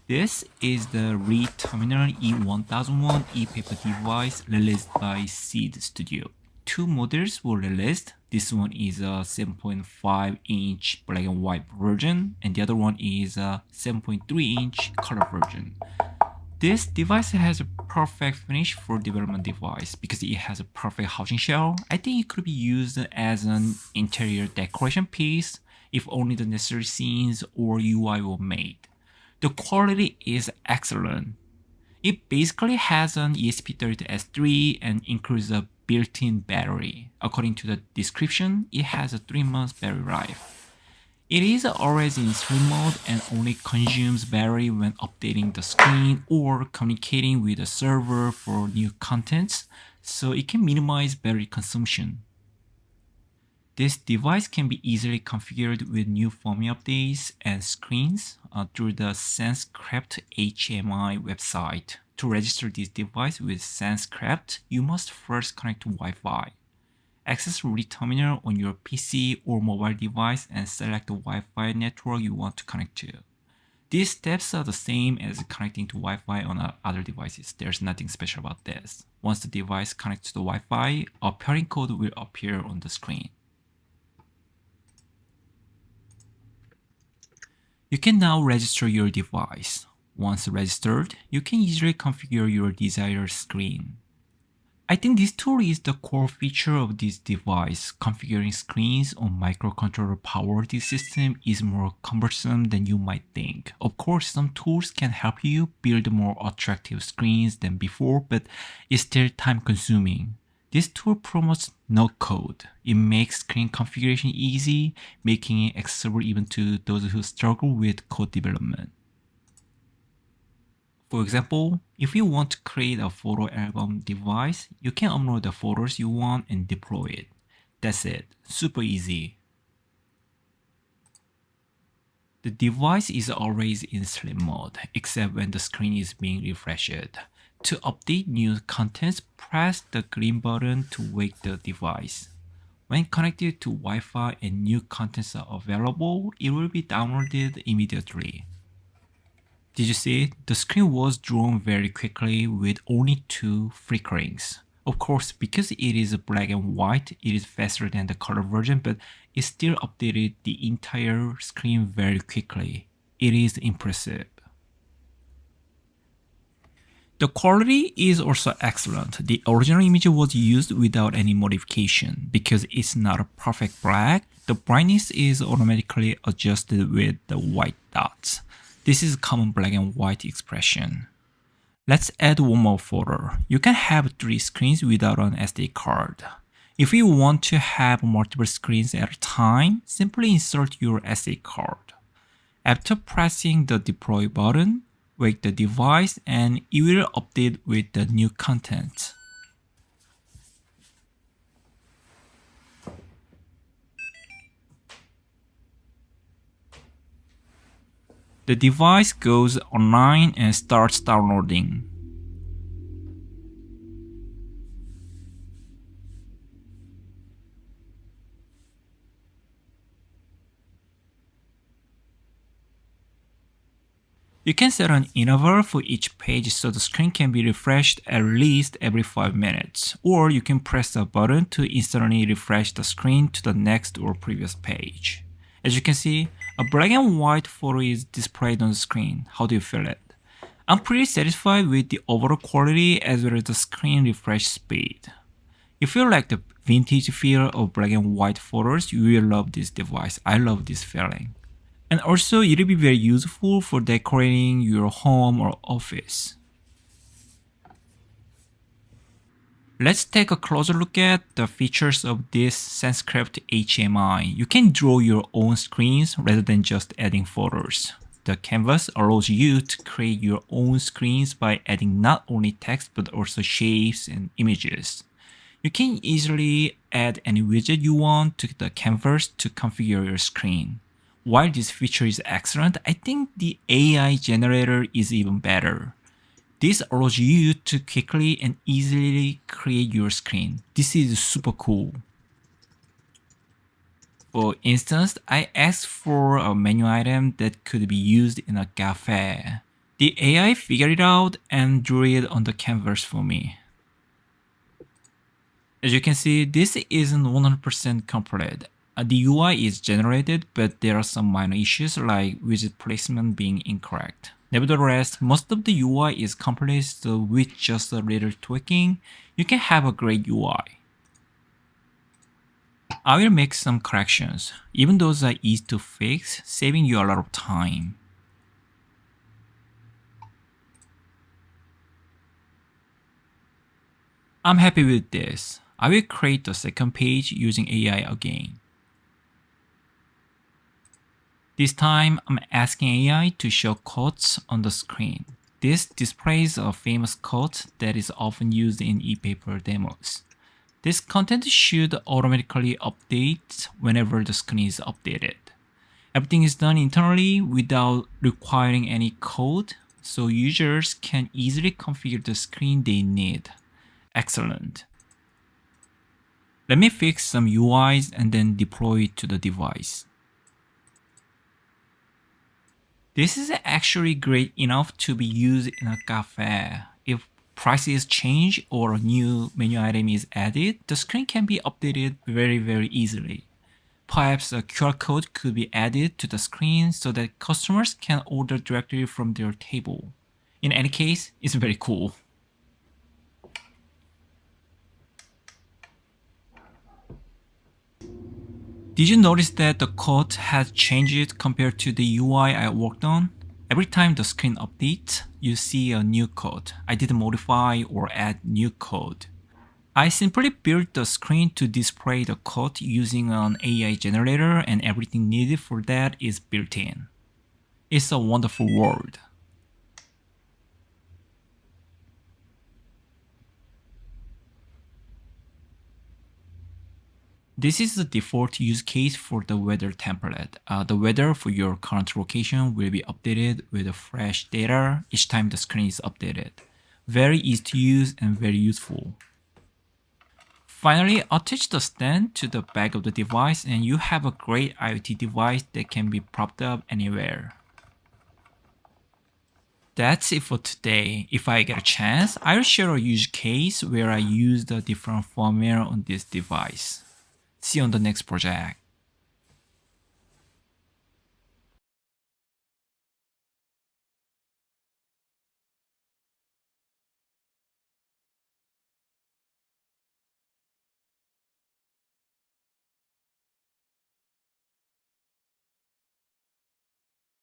This is the reTerminal E1001 e-paper device released by Seed Studio. Two models were released. This one is a 7.5-inch black and white version, and the other one is a 7.3-inch color version. This device has a perfect finish for development device because it has a perfect housing shell. I think it could be used as an interior decoration piece if only the necessary scenes or UI were made. The quality is excellent. It basically has an ESP32-S3 and includes a built-in battery. According to the description, it has a 3-month battery life. It is always in sleep mode and only consumes battery when updating the screen or communicating with the server for new contents, so it can minimize battery consumption. This device can be easily configured with new firmware updates and screens through the SenseCraft HMI website. To register this device with SenseCraft, you must first connect to Wi-Fi. Access reTerminal on your PC or mobile device and select the Wi-Fi network you want to connect to. These steps are the same as connecting to Wi-Fi on other devices. There's nothing special about this. Once the device connects to the Wi-Fi, a pairing code will appear on the screen. You can now register your device. Once registered, you can easily configure your desired screen. I think this tool is the core feature of this device. Configuring screens on microcontroller powered system is more cumbersome than you might think. Of course, some tools can help you build more attractive screens than before, but it's still time consuming. This tool promotes no code. It makes screen configuration easy, making it accessible even to those who struggle with code development. For example, if you want to create a photo album device, you can upload the photos you want and deploy it. That's it. Super easy. The device is always in sleep mode, except when the screen is being refreshed. To update new contents, press the green button to wake the device. When connected to Wi-Fi and new contents are available, it will be downloaded immediately. Did you see? The screen was drawn very quickly with only 2 flickerings. Of course, because it is black and white, it is faster than the color version, but it still updated the entire screen very quickly. It is impressive. The quality is also excellent. The original image was used without any modification. Because it's not a perfect black, the brightness is automatically adjusted with the white dots. This is common black and white expression. Let's add one more photo. You can have 3 screens without an SD card. If you want to have multiple screens at a time, simply insert your SD card. After pressing the deploy button, wake the device and it will update with the new content. The device goes online and starts downloading. You can set an interval for each page so the screen can be refreshed at least every 5 minutes, or you can press a button to instantly refresh the screen to the next or previous page. As you can see, a black and white photo is displayed on the screen. How do you feel it? I'm pretty satisfied with the overall quality as well as the screen refresh speed. If you like the vintage feel of black and white photos, you will love this device. I love this feeling. And also, it will be very useful for decorating your home or office. Let's take a closer look at the features of this SenseCraft HMI. You can draw your own screens rather than just adding photos. The canvas allows you to create your own screens by adding not only text but also shapes and images. You can easily add any widget you want to the canvas to configure your screen. While this feature is excellent, I think the AI generator is even better. This allows you to quickly and easily create your screen. This is super cool. For instance, I asked for a menu item that could be used in a cafe. The AI figured it out and drew it on the canvas for me. As you can see, this isn't 100% complete. The UI is generated, but there are some minor issues like widget placement being incorrect. Nevertheless, most of the UI is complete, so with just a little tweaking, you can have a great UI. I will make some corrections. Even those are easy to fix, saving you a lot of time. I'm happy with this. I will create the second page using AI again. This time, I'm asking AI to show quotes on the screen. This displays a famous quote that is often used in e-paper demos. This content should automatically update whenever the screen is updated. Everything is done internally without requiring any code, so users can easily configure the screen they need. Excellent. Let me fix some UIs and then deploy it to the device. This is actually great enough to be used in a cafe. If prices change or a new menu item is added, the screen can be updated very easily. Perhaps a QR code could be added to the screen so that customers can order directly from their table. In any case, it's very cool. Did you notice that the code has changed compared to the UI I worked on? Every time the screen updates, you see a new code. I didn't modify or add new code. I simply built the screen to display the code using an AI generator, and everything needed for that is built in. It's a wonderful world. This is the default use case for the weather template. The weather for your current location will be updated with fresh data each time the screen is updated. Very easy to use and very useful. Finally, attach the stand to the back of the device and you have a great IoT device that can be propped up anywhere. That's it for today. If I get a chance, I'll share a use case where I use the different firmware on this device. See you on the next project.